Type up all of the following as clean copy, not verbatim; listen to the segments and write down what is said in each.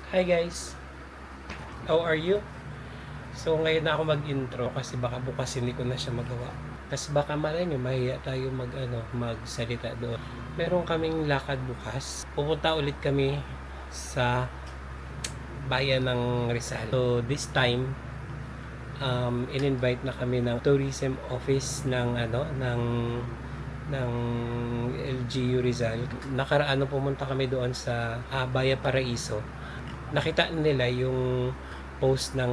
Hi guys, how are you? So ngayon na ako mag-intro kasi baka bukas hindi ko na siya magawa. Kasi baka malay nyo, mahiya tayo magsalita doon. Meron kaming lakad bukas. Pupunta ulit kami sa bayan ng Rizal. So this time, in-invite na kami ng tourism office ng LGU Rizal. Nakaraan pumunta kami doon sa Baya Paraiso. Nakita nila yung post ng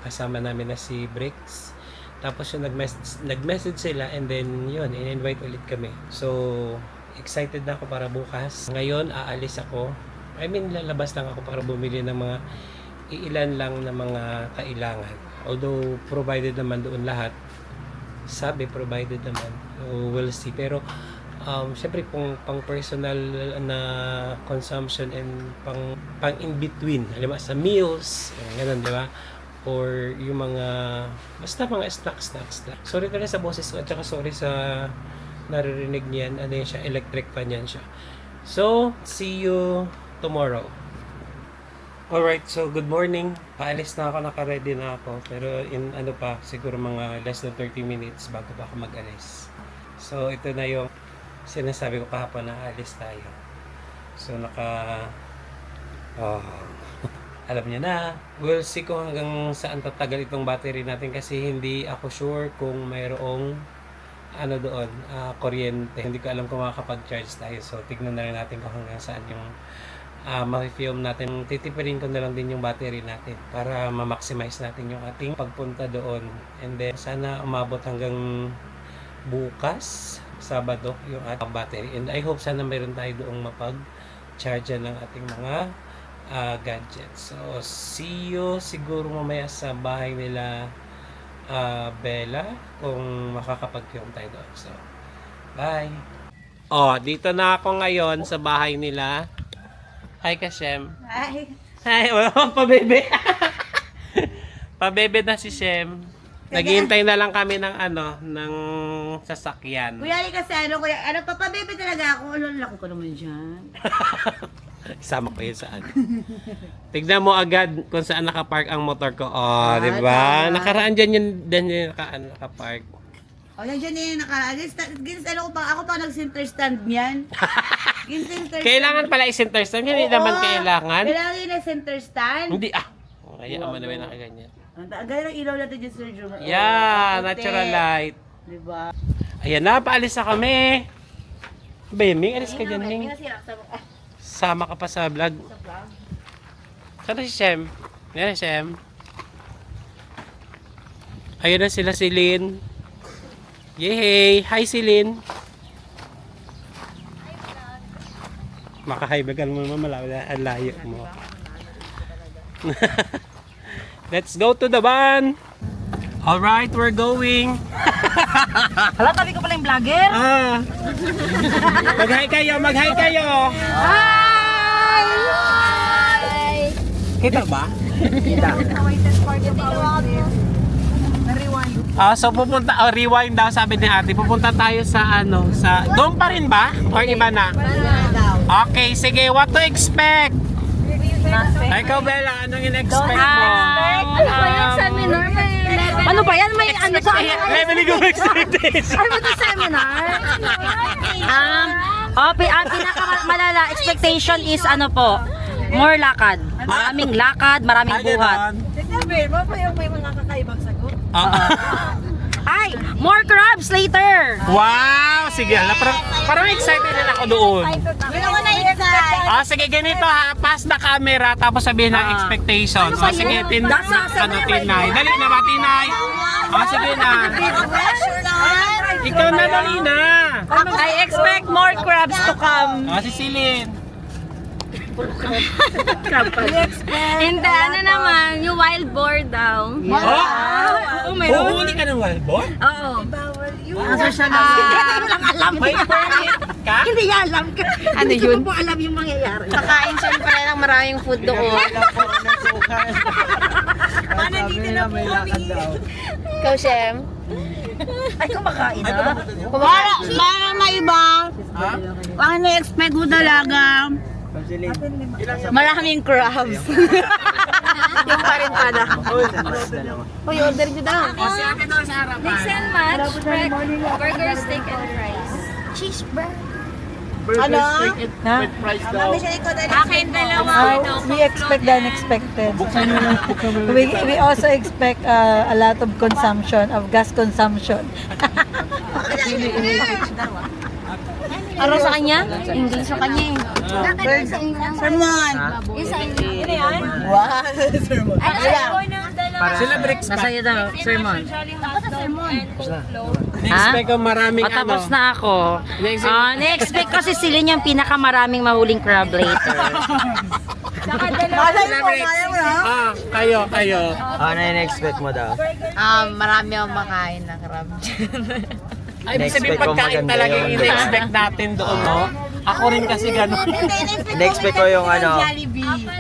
kasama namin na si Bricks. Tapos yung nag-message sila and then yun, in-invite ulit kami. So, excited na ako para bukas. Ngayon, aalis ako. Lalabas lang ako para bumili ng mga iilan lang na mga kailangan. Although, provided naman doon lahat. Sabi, provided naman. So, we'll see. Pero, syempre, pang personal na consumption and pang in-between. Alam mo, sa meals, ganun, di ba? Or yung mga, basta mga snacks. Sorry ka na sa boses ko at saka sorry sa naririnig niyan. Ano yan siya? Electric fan yan siya. So, see you tomorrow. Alright, so good morning. Paalis na ako, naka-ready na ako. Pero siguro mga less than 30 minutes bago pa ako mag-alis. So, ito na yung sinasabi ko kahapon na alis tayo. So, alam niya na. We'll see kung hanggang saan tatagal itong battery natin kasi hindi ako sure kung mayroong doon, kuryente. Hindi ko alam kung makakapag-charge tayo. So, tignan na rin natin kung hanggang saan yung ma-film natin. Titipirin ko na lang din yung battery natin para ma-maximize natin yung ating pagpunta doon. And then, sana umabot hanggang bukas, Sabado, yung ating battery. And I hope sana mayroon tayo doong mapag-charge ng ating mga gadgets. So, see you siguro mamaya sa bahay nila Bella kung makakapag-film tayo doon. So, bye! Dito na ako ngayon sa bahay nila. Hi, Kashem. Hi. Hi, pabebe. Pabebe na si Shem. Naghihintay na lang kami ng sasakyan. Kuya, kasi papabebe talaga ako. Laki ko naman dyan. Isama ko yun saan. Tignan mo agad kung saan nakapark ang motor ko. Di ba? Nakaraan dyan yung nakapark. Nandiyan na yun, ako pa nag-center stand niyan. Kailangan pala i-center stand. Hindi naman kailangan. Kailangan yun na center stand. Hindi kaya mo naman nakaganyan. Ang ganda ng ilaw natin dyan, Sir Jum. Natural light. Diba? Ayan na, paalis na kami. Ming, alis ka dyan, Ming. Sama ka pa sa vlog. Saan na si Shem? Yan na, Shem. Ayun na sila si Lynn. Yay! Hi, si Lynn. Makahibagan mo naman, ang layo mo. Let's go to the van! Alright, we're going! Hala, tabi ko pala yung vlogger. Mag-hi kayo! Hi! Kita ba? Kita. So pupunta, rewind daw sabi ni ate. Pupunta tayo sa doon pa rin ba? Or iba na? Okay, sige, what to expect? Ikaw, Bella, anong in-expect mo? Ano ba yan? Seminar? Ano ba yan? May ano sa Leveling of expectation. Ano ba ito seminar? Pinakamalala expectation is more lakad. Maraming lakad, maraming buhat. May mga kakaibang sagot. Ay, more crabs later. Wow! Sige, parang excited na ako doon. Hindi ako na-excite. Sige, ganito ha. Pass the camera, tapos sabihin ng expectations. Sige, Tinay. Dali na ba, Tinay? Sige na. Ikaw na, dali na. I expect more crabs to come. Si Silin. Hindi, naman, yung wild boar daw. Huhuli ka ng wild boar? Oo. Asa siya na? Alam May permit ka? Hindi niya alam. Ano yun? Hindi ko alam yung mangyayari. Kakain siyempre ng maraming food doon. Paano dito na po kami? Ikaw, Shem? Ay, kumakain na. Kumakain. Para maiba. Ang na-expect ko talaga, Maraming crabs. Yung pa rin pala. Uy, order nyo daw. Mix and match, burger, steak, and fries. Cheeseburger. Ano? Akin dalawa. We expect the unexpected. We also expect a lot of consumption, of gas consumption. Ano sa kanya? English sa kanya eh. Sermon. Yung sa inyo. Wow. Sermon. Ano sa inyo ng dalawa? Sila Bricks pa. Nasa'yo daw, sermon. Jolly hot dog and Coke float. Na-expect ko maraming Matapos na ako. Na-expect ko si Celine yung pinakamaraming mahuling crab later. Saka dalawa. Kayo. Ano yung expect mo daw? Marami akong makain ng crab. Ay, ibig sabihin In-expect ko pagkain maganda talaga yun. yung in-expect natin doon, no? Ako rin kasi gano'n. In-expect ko yung ano, Jollibee.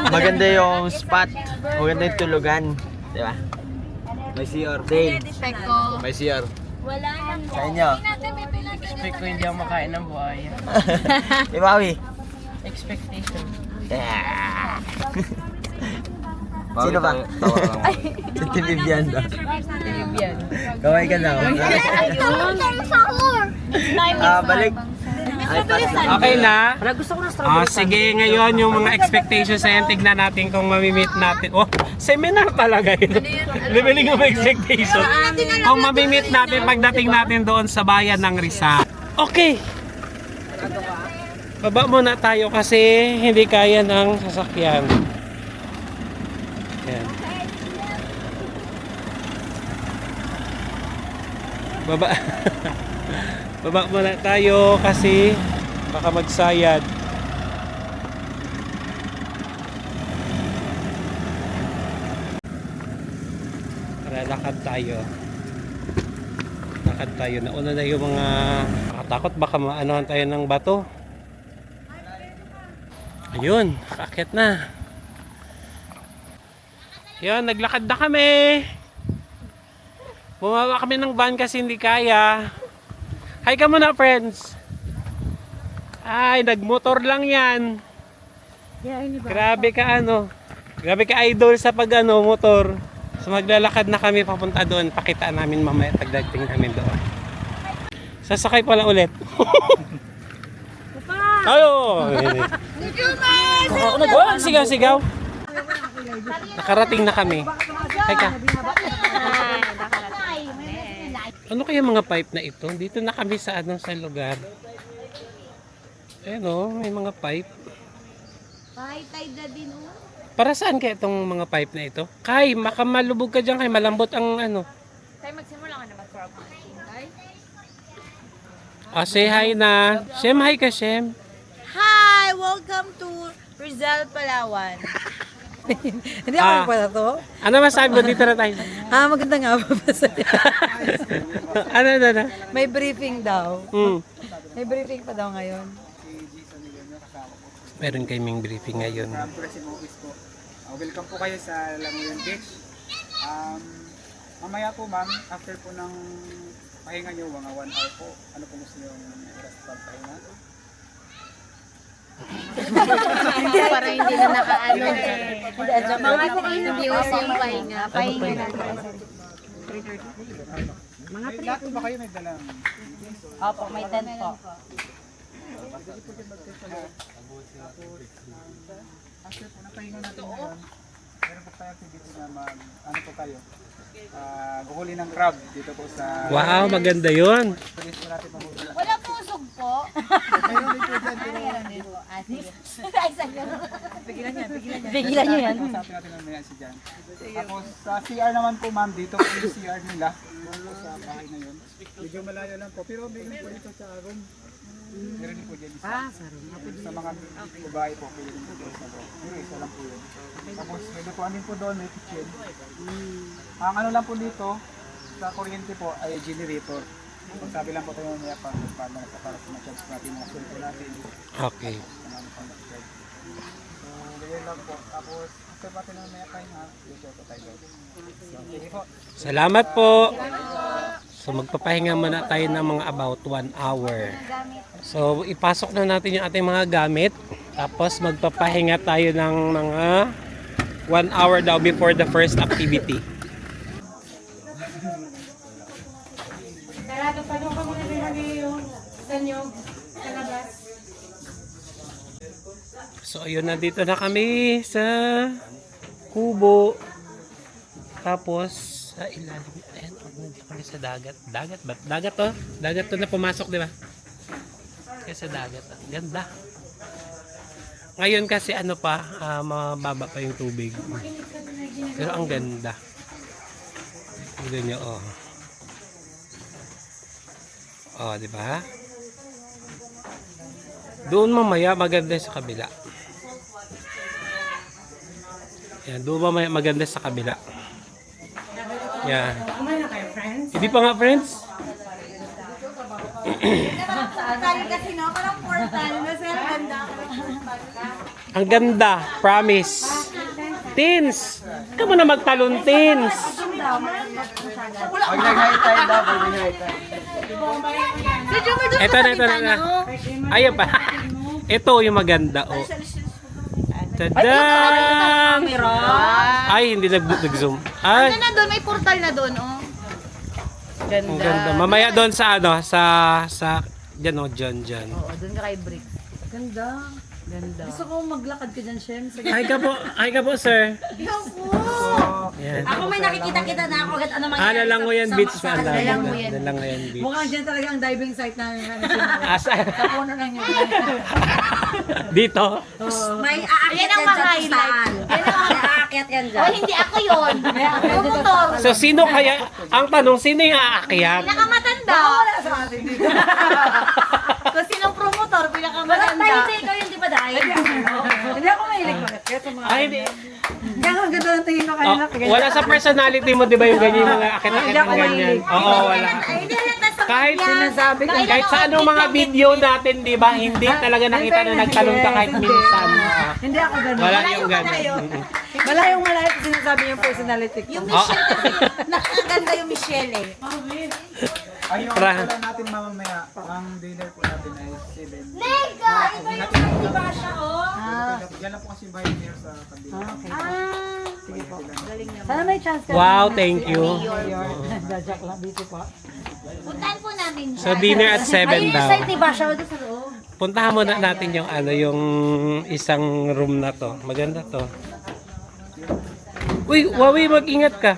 maganda yung spot, maganda yung tulugan. Di ba? May CR. Dale, Expect ko. may CR. Wala nang Sa inyo. Expect ko hindi ako makain ng buhaya. Ibawi. Expectation. Yeah. Sino ba? Si Timibian daw. Kaway ka na. Balik. Ay, pass na. Okay na? Wala, gusto ko ng strawberry. Sige, ngayon yung mga expectations na yan, tignan natin kung mamimit natin. Oh, seminar talaga yun. Leveling of expectation. Kung mamimit natin pagdating natin doon sa bayan ng Rizal. Okay. Baba muna tayo kasi hindi kaya ng sasakyan. Yan. Baba. Baba muna tayo kasi baka magsayad. Tara, lakad tayo. Lakad tayo. Nauna na yung mga nakatakot. Baka maanohan tayo ng bato. Ayun, kakit na. Yun, naglakad na kami. Bumaba kami ng van kasi hindi kaya. Hi ka muna, friends. Ay, nagmotor lang yan. Grabe ka ano. Grabe ka idol sa pag ano, motor. So maglalakad na kami papunta doon. Pakitaan namin mamaya pagdating namin doon. Sasakay pala ulit. Ayo! Oh, sigaw-sigaw. Nakarating na kami. Hi ka. Ano kaya mga pipe na ito? Dito na kami sa anong sa lugar. Ayan o, may mga pipe. Pahay-tay na din oh. Para saan kaya itong mga pipe na ito? Kay, makamalubog ka dyan kay, malambot ang ano. Tayo magsimula ka na mag-crab hunting, ay? Say hi na. Shem, hi ka, Shem. Hi! Welcome to Rizal, Palawan. Hindi ako pala to. Ano masabi mo? Dito na tayo. Maganda nga po ba sa'yo? Ano? May briefing daw. May briefing pa daw ngayon. Meron kaming briefing ngayon. Tourism Office po. Welcome po kayo sa Lamuyon Beach. Mamaya po ma'am, after po ng pahinga nyo, mga 1 hour po, ano po gusto nyo oras pagpahinga? Para hindi na nakaano. Mga views yung pahinga. Pahinga na. Lahat po ba kayo may dalang? Opo, may tent po. After po ng pahinga natin ngayon, meron po tayo activity na ano po tayo? Guhuli ng crab dito po sa... Wow, maganda yun. Tulis po natin mahuli. Wala po usog po. Meron din po dyan, pero Pigilan nyo yan. usapin natin mamaya si Jan. Tapos sa CR naman po ma'am, dito po yung CR nila. Doon po sa bahay na yun. Medyo malayo lang po, pero meron po dito sa room. Meron din po dyan isa. Sa mga babae po, pwede din po dyan sa room. Pero isa lang po yun. Tapos may lutuan din po doon, may kitchen. Ang ano lang po dito, sa kuryente po ay generator. Sabi lang po tayo mamaya pa paano sa para sa ma-charge natin mga cellphone natin. Okay. So, ganyan lang po. Tapos, after pa tayo mamaya kayo ha, dito po tayo. So, sige po. Salamat po. So magpapahinga muna tayo ng mga about 1 hour. So ipasok na natin yung ating mga gamit. Tapos magpapahinga tayo ng mga 1 hour daw before the first activity. So ayun, nandito na kami sa kubo. Tapos sa ilalim. Ayan, nandito kami sa dagat. Dagat ba? Dagat to? Dagat to na pumasok, di ba? Kaya sa dagat. Ganda. Ngayon kasi ano pa, mababa pa yung tubig. Pero ang ganda. Tignan nyo, oh. Oh, di ba? Doon mamaya maganda sa kabila. Yan, doon mamaya maganda sa kabila. Yan. Hindi pa nga, friends? Portal kasi no, parang portal na sir, ganda. Ang ganda, promise. Teens! Ikaw mo na magtalon, teens! Pag nag-high tide daw, pag nag-high tide. Ito na. Ayun pa. Ito yung maganda, oh. Tadang! Ay, hindi nag-zoom. Ay, Ano na doon? May portal na doon, oh. ang ganda. Mamaya doon sa ano, sa dyan, oh, dyan. Oo, doon ka kay Brick. Ganda. Ganda. Gusto ko maglakad ka dyan, Shem. Sige. Hi ka po, sir. Yan. Ako may nakikita-kita na ako agad ano Lalangoyan Beach pa. Lalangoyan. Lalangoyan Beach. Mukhang dyan talaga ang diving site na Asa? Kapuno lang yun. Dito? May aakyat Yan ang ma-highlight. Yan ang aakyat yan dyan. Oh, hindi ako yun. Promotor. So, sino kaya, ang tanong, sino yung aakyat? Pinakamatanda. Wala sa atin dito. Kung sinong promotor, Wala pinakamaganda. tayo din. Ikaw yun, di ba dahil? Hindi ako mahilig bakit. Kaya sa mga... Ay, hindi. Kaya ang ganda ng tingin ko Oh, kanina. wala sa personality mo, di ba yung ganyan, yung mga akit-akit Hindi ako na ganyan? mahilig. Oo, wala. Ay, hindi halata sa Kahit Sinasabi ko. kahit sa anong mga video natin, di ba, hindi talaga nakita na nagtalong ka kahit minsan. Hindi ako ganun. Wala yung ganun. Malayong malayo kasi sinasabi yung personality ko. Yung Michelle kasi, nakakaganda yung Michelle eh. Ay, yung Tra- pala natin mamamaya, ang dinner po natin ay 7. Nega! Ito yung di ba siya, oh? Yan lang po kasi bahay niya sa kabila. Sige po. Sana may chance ka. Wow, thank you. Jajak lang, busy po. Puntahan po namin siya. So, dinner at 7 daw. Ni Basha doon sa loob. Puntahan muna natin yung ano, yung isang room na to. Maganda to. Uy, Wawi, mag-ingat ka.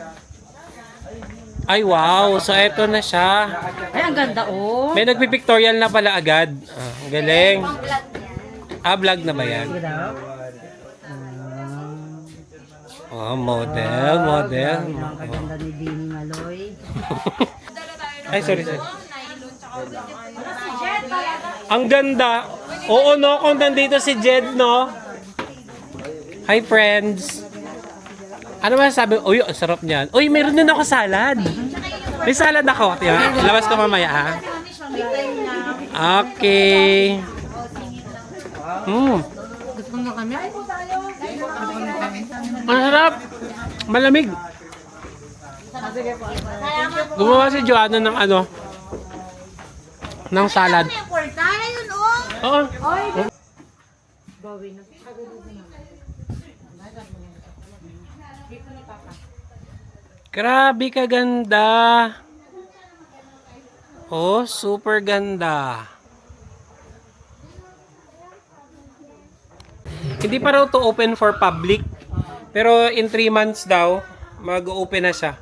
Ay, wow. So, eto na siya. Ay, ang ganda oh. May nagpipictorial na pala agad. Ah, ang galing. Vlog na ba yan? Oh, model. Oh. Ganda ni Bini Maloy. Ay, sorry. Ang ganda. Oo, no, kung nandito si Jed, no? Hi, friends. Ano ba sabi? Uy, ang sarap niyan. Uy, meron din ako salad. May salad ako. Yan. Labas ko mamaya, ha? Okay. Gusto mo kami? Ay, po tayo. Ang sarap. Malamig. Sige po. Gumawa si Joanna ng ano? Ng salad. Ano yung portal? Ayun, oh. Oo. Grabe kaganda. Oh, super ganda. Hindi pa raw to open for public. Pero in 3 months daw, mag-open na siya.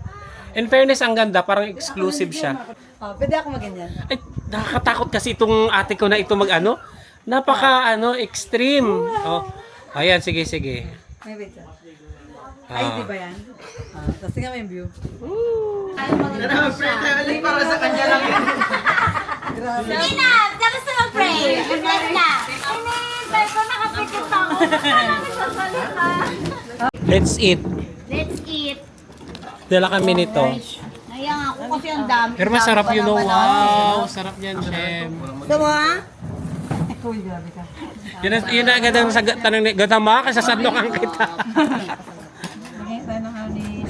In fairness, ang ganda. Parang exclusive siya. Oh, pwede ako maganyan. Ay, nakakatakot kasi itong ate ko na ito mag-ano. Napaka, extreme. Oh, ayan, sige. May wait lang. Ay, di ba yan? Tapos tingnan mo yung view. Para sa kanya lang yun. Sige na, tapos na mag-pray. Bless na. Tayo ko nakapikit ako. Let's eat. Let's eat. Dala kami nito. Nayang ako kasi ang dami. Pero masarap yun, oh. Wow, sarap yan, Shem. Gusto mo ha? Uy, grabe ka. Yun na agad ang tanong ni Gatama, kasasandokan kita. Okay, tayo na kami.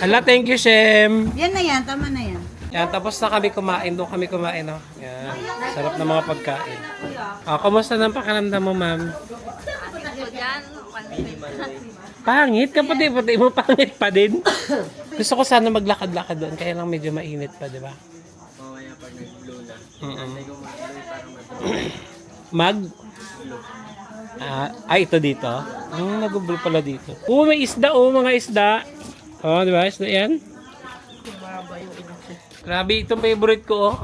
Hala, thank you, Shem. Yan na yan, tama na yan. Yan, tapos na kami kumain. Doon kami kumain, oh. Yan. Sarap na mga pagkain. Kumusta ng pakiramdam mo, ma'am? Pangit ka pati mo pangit pa din. Gusto ko sana maglakad-lakad doon kaya lang medyo mainit pa, di ba? Mamaya pag nag-blow na. Mm-mm. Hindi ko mag-blow para mag Mag ito dito. Nag-blow pala dito. May isda, mga isda. Di ba? Isda yan. Grabe, itong favorite ko,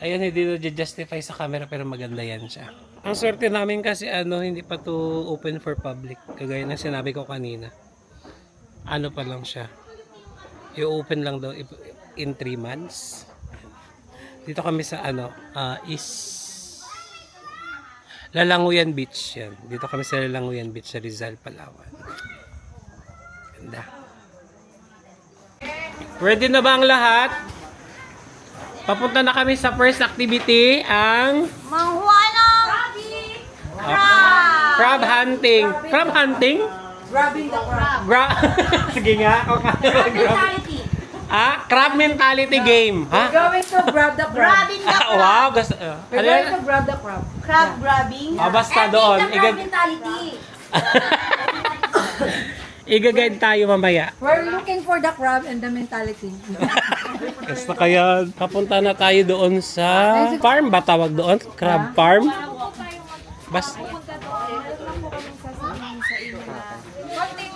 Ayun, hindi na-justify sa camera pero maganda yan siya. Ang swerte namin kasi hindi pa to open for public. Kagaya ng sinabi ko kanina. Ano pa lang siya. I-open lang daw in 3 months. Dito kami sa Lalanguyan Beach yan. Dito kami sa Lalanguyan Beach sa Rizal, Palawan. Ganda. Ready na ba ang lahat? Papunta na kami sa first activity, ang Manghuwa ng crab hunting. Crab hunting? Grabbing the crab. Sige nga. Mentality. Crab mentality game. Ha? Going to grab the crab. Grabbing the crab. Wow. Gusto, We're going to grab the crab. Crab grabbing. basta And doon. the crab mentality. Iga-guide tayo mamaya. We're looking for the crab and the mentality. Basta kaya papunta na tayo doon sa farm ba tawag doon? Crab farm? Basta. Konting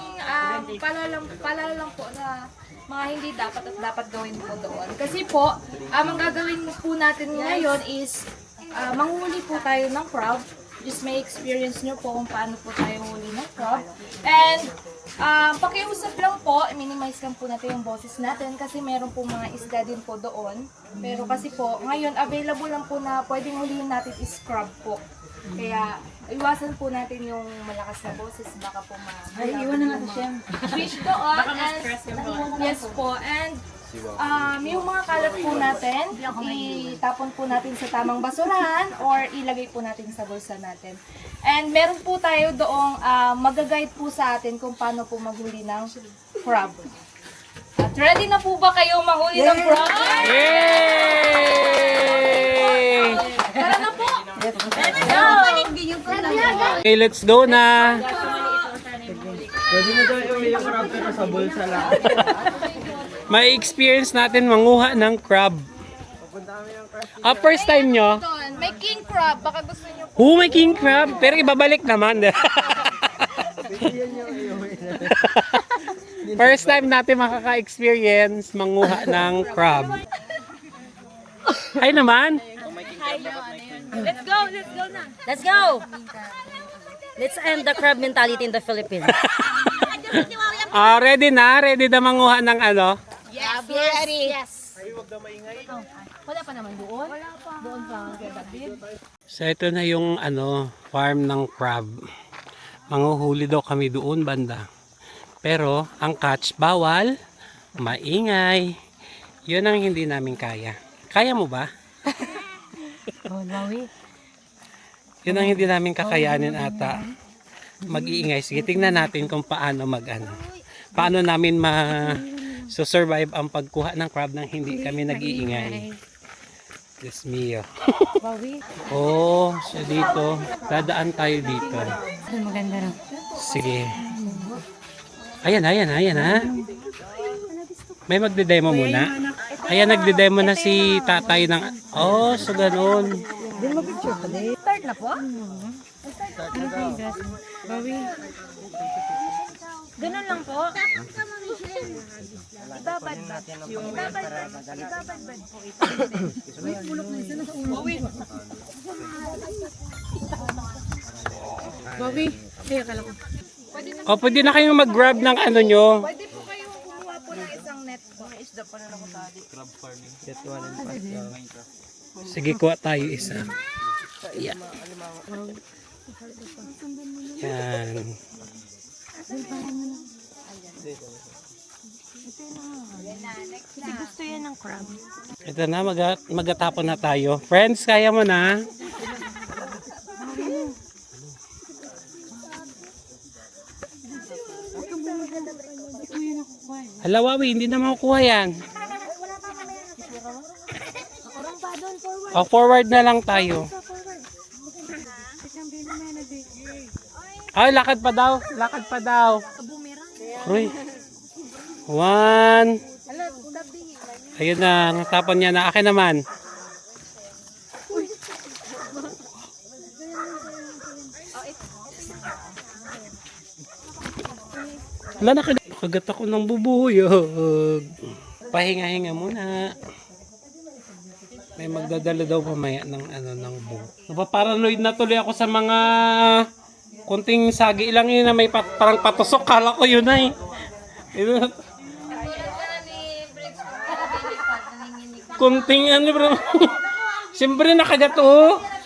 paalala lang po na mga hindi dapat at dapat gawin po doon. Kasi po, ang gagawin po natin ngayon is manghuli po tayo ng crab. Just may experience nyo po kung paano po tayo huli ng crab. And pakiusap lang po, minimize lang po natin yung boses natin kasi meron po mga isda din po doon. Pero kasi po, ngayon available lang po na pwedeng hulihin natin is crab po. Kaya iwasan po natin yung malakas na boses, baka po Iwan na natin siya. fish doon. And, yes po. And yung mga kalat po natin, itapon po natin sa tamang basurahan or ilagay po natin sa bulsa natin. And meron po tayo doong mag-guide po sa atin kung paano po maghuli ng crab. At ready na po ba kayo mahuli ng crab? Yay! Tara na po! Okay, let's go na. Pwede mo daw yung crab pero sa bulsa lang. May experience natin manguha ng crab. First time nyo? Doon, may king crab. Baka gusto nyo po. May king crab. Pero ibabalik naman. First time natin makaka-experience manguha ng crab. Ay naman. Let's go! Let's go na! Let's go. Let's end the crab mentality in the Philippines. Ready na? Ready na manguha ng Yes! Ready! Yes! Wala pa naman doon? Wala pa. Doon pa. So ito na yung farm ng crab. Manguhuli daw kami doon banda. Pero ang catch bawal, maingay. Yun ang hindi namin kaya. Kaya mo ba? Yun ang hindi namin kakayanin ata. Mag-iingay. Sige, tingnan natin kung paano paano namin survive ang pagkuha ng crab nang hindi kami nag-iingay. Diyos mio. So dito. Dadaan tayo dito. Maganda rin. Sige. Ayan ha. May magde-demo muna. Ayan, nagde-demo na si tatay ng... so ganun. Start na po? Bawi. Ganun lang po. Bawi. Ay, akala ko. Pwede na kayong mag-grab ng nyo. Pwede po kayong kumuha po ng isang net po. Isda pa na lang tali. Sige, kuha tayo isa. Yan. Yan. Kasi gusto yan ng crab. Ito na, magatapon na tayo. Friends, kaya mo na. Hala, Wawi, hindi na makukuha yan. Forward na lang tayo. Ay, lakad pa daw. Lakad pa daw. Uy. 1. Ayun na, natapon niya na. Akin naman. Wala na, kagat ako ng bubuyog. Pahinga-hinga muna. May magdadala daw mamaya ng ng buhok. Napaparanoid na tuloy ako sa mga kunting sagi lang yun na may parang patusok. Kala ko yun ay. Kunting bro. Siyempre nakagat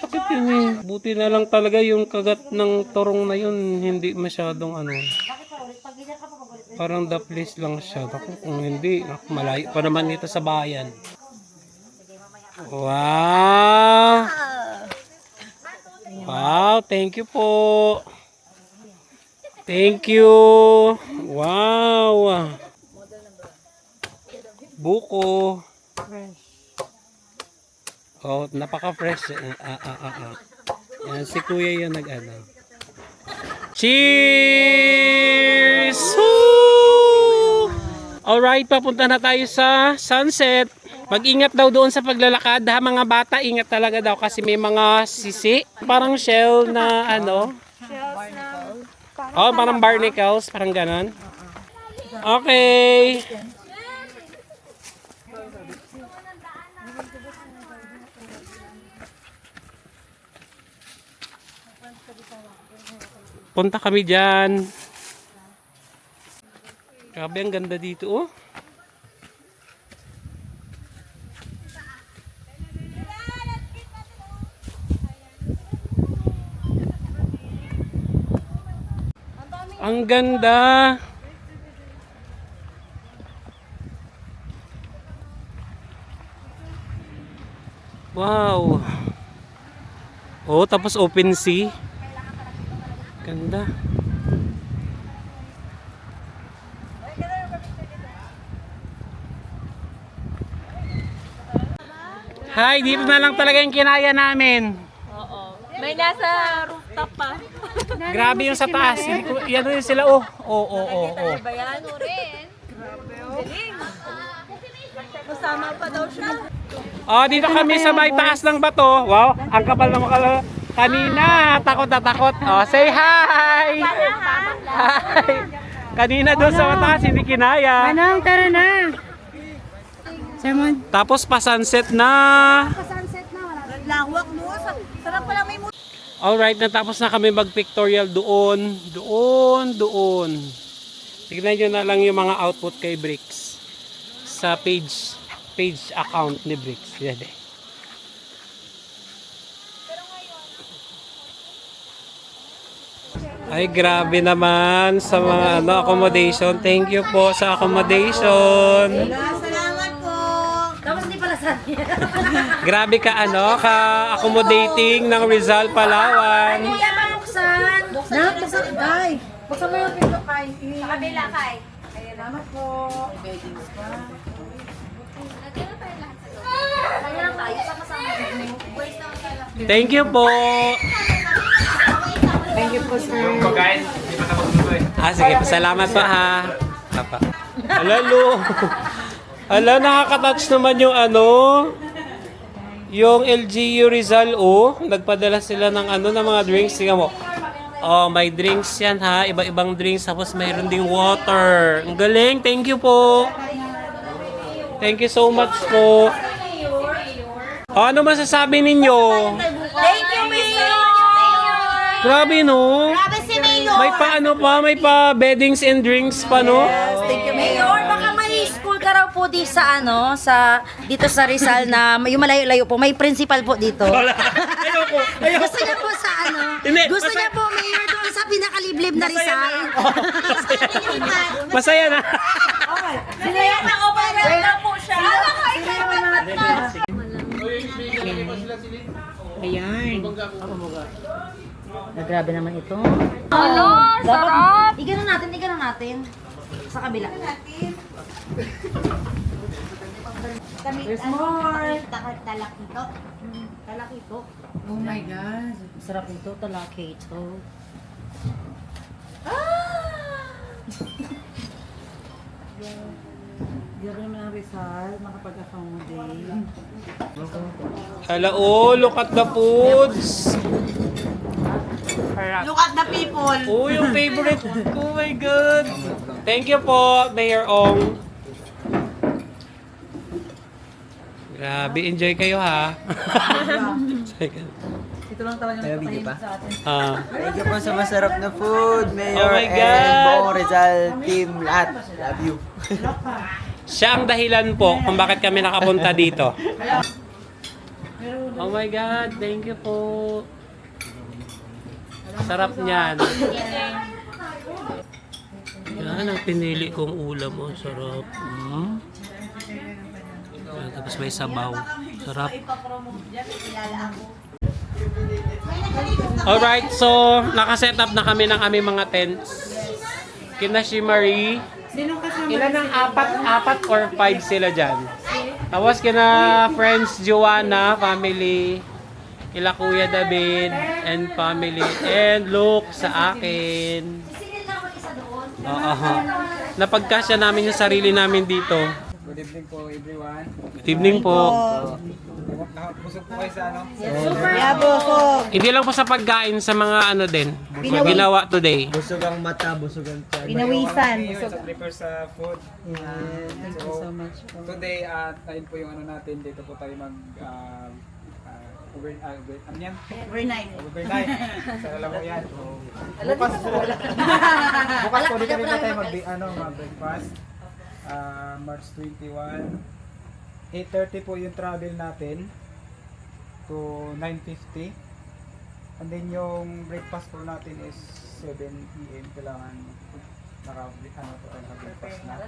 sakit yun eh. Buti na lang talaga yung kagat ng torong na yun. Hindi masyadong parang daplis lang siya. Kung hindi, malayo pa naman dito sa bayan. Wow! Wow, thank you po. Thank you. Wow. Buko. Oh, napaka-fresh. Yan, si Kuya yung nag-ano. Cheers! Woo! Alright, papunta na tayo sa sunset. Mag-ingat daw doon sa paglalakad. Ha, mga bata, ingat talaga daw kasi may mga sisi. Parang shell na Oh, parang barnacles. Parang ganon. Okay. Punta kami dyan. Grabe, ang ganda dito, oh. Ang ganda. Wow. Oh, tapos open sea. Ganda. Hi, dito na lang talaga yung kinaya namin. May nasa rooftop pa. Grabe yung sa taas. Yan rin sila, oh. Oh. Bayan rin. Kasama pa daw siya. Oh, dito kami sa may taas ng bato. Wow, ang kapal na mukha. Kanina, takot na takot. Oh, say hi! Hi! Kanina doon sa mataas, hindi kinaya. Manong, tara na. Simon. Tapos pa-sunset na. Sunset na. Lawak mo. Sarap pala may Alright, natapos na kami mag-pictorial doon. Doon. Tignan nyo na lang yung mga output kay Bricks. Sa page account ni Bricks. Yan eh. Ay, grabe naman sa mga accommodation. Thank you po sa accommodation. Salamat po. Tapos hindi pala sa Grabe ka ka-accommodating ng Rizal, Palawan. Kuya, mabuksan. Buksan, Kay. Buksan mo yung pinto, Kay. Sa kabila, Kay. Salamat po. Kaya lang tayo, sama-sama. Thank you po. Thank you po, sir. Sige, salamat pa ha. Papa. Alalo. Ala, nakaka-touch naman yung yung LGU Rizal, oh. Nagpadala sila ng ng mga drinks. Tingnan mo. Oh, may drinks yan ha. Iba-ibang drinks. Tapos mayroon ding water. Ang galing. Thank you po. Thank you so much po. Oh, ano masasabi ninyo? Thank you, Mayor. Grabe, no? Grabe si Mayor. May pa beddings and drinks pa, no? Thank you, Mayor, baka may school ka raw po di sa dito sa Rizal na yung malayo-layo po. May principal po dito. Ayoko. Gusto niya po sa Hindi, Gusto niya po, Mayor, doon sa pinakaliblib na Rizal. Masaya na. Sinaya na overwhelmed na po siya. Grabe naman ito. Ano? Sarap! Igano natin. Sa kabila. There's more. Talakito. Talakito. Oh my God. Sarap nito, talaki ito. Grabe naman ang Rizal, makapag-accommodate. Hala, oh, look at the foods. Look at the people. Oh, yung favorite. Oh my God. Thank you po, Mayor Ong. Grabe, enjoy kayo ha. Ito lang talaga nagpapahimik sa atin. Thank you po sa masarap na food, Mayor, Oh my God. and buong Rizal team lahat. Love you. Siya ang dahilan po kung bakit kami nakapunta dito. Oh my God, thank you po. Sarap niyan. Yan ang pinili kong ulam. Oh, sarap. Tapos may sabaw. Sarap. Alright, so nakaset up na kami ng aming mga tents. Kina si Marie. Ilan ang apat or 5 sila dyan? Tapos kina friends Joanna, family. Kila Kuya David and family. And look sa akin. Oo. Napagkasya namin yung sarili namin dito. Good evening po everyone. Good evening po. Busog po kayo sa ano? Yeah, busog. Hindi lang po sa pagkain, sa mga ano din. Ginawa today. Busog ang mata, busog ang tiyan. Pinawisan. Sa prepare sa food. Thank you so much. Today, ayun po yung ano natin. Dito po tayo ano yan? Overnight. Overnight. Sa alam mo yan. Bukas po dito rin tayo mag-breakfast. March 21. 8:30 po yung travel natin to 9:50. And then yung breakfast po natin is 7 p.m. Kailangan naka-breakfast na.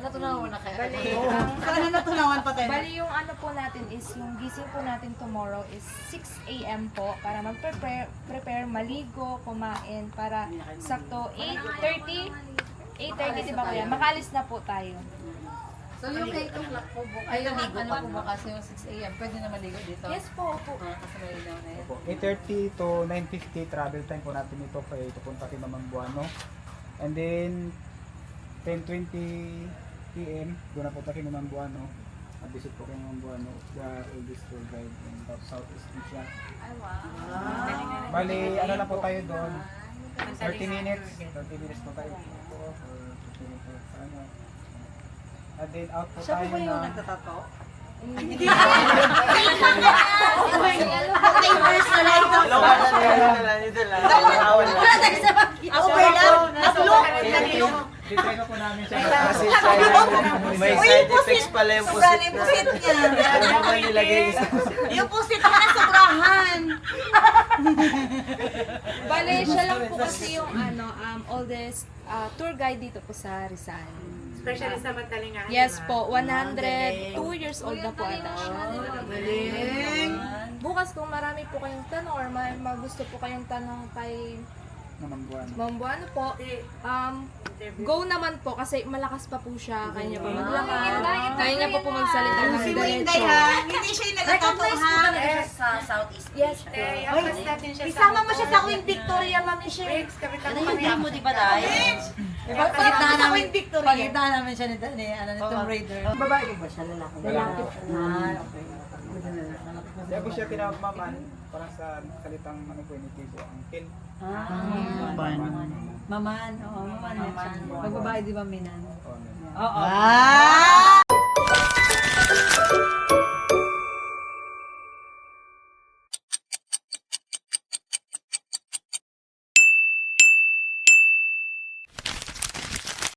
Sana natunawan pa tayo. Bali yung ano po natin is, yung gising po natin tomorrow is 6 a.m. po para mag-prepare, maligo, kumain para sakto 8:30 di ba kuya? Makalis na po tayo. So yung 8 o'clock po, ano po bukas yung 6 a.m. Pwede na maligo dito? Yes po. Kasi malinaw na yan. 8:30 to 9:50 travel time po natin ito kay pupunta kay Mamang Buano. And then 10:20 p.m. doon na punta kay Mamang Buano. Visit po kay Mamang Buano, the oldest tour guide in Southeast Asia. Bali, ano na po tayo doon? 30 minutes po tayo. And then out po tayo na... nagtatato? Titry ko po namin siya. Kasi may side effects pala yung pusit na. Ano ba nilagay sa Yung pusit na sobrahan. Bale, siya lang po kasi yung oldest tour guide dito po sa Rizal. Especially sa Magtalingahan. Yes po, 102 years old na po ata siya. Bukas kung marami po kayong tanong or gusto po kayong tanong kay Mamang Buano. Ma'am Buano po, go naman po kasi malakas pa po siya. Kaya niya po maglakad. Kaya niya po magsalita ng Si Winday diretso. ha. Hindi siya yung nagtatato ha. Sa Southeast Yes po. Yapos natin siya Isama mo siya sa Queen Victoria, Mami Shea. Breaks, kapitan Ano mo yung kami. team mo, di ba dahil? Pagkitahan namin, Victoria. pagkitahan namin siya ni Tomb Raider. Babae ba siya? Lalaki? Lalaki. Okay. Kaya po siya tinawag maman, parang sa salitang ano po ni Tibo, uncle. Maman. Oo, maman. Pag babae, di ba minan? Oh, Oo. Ah!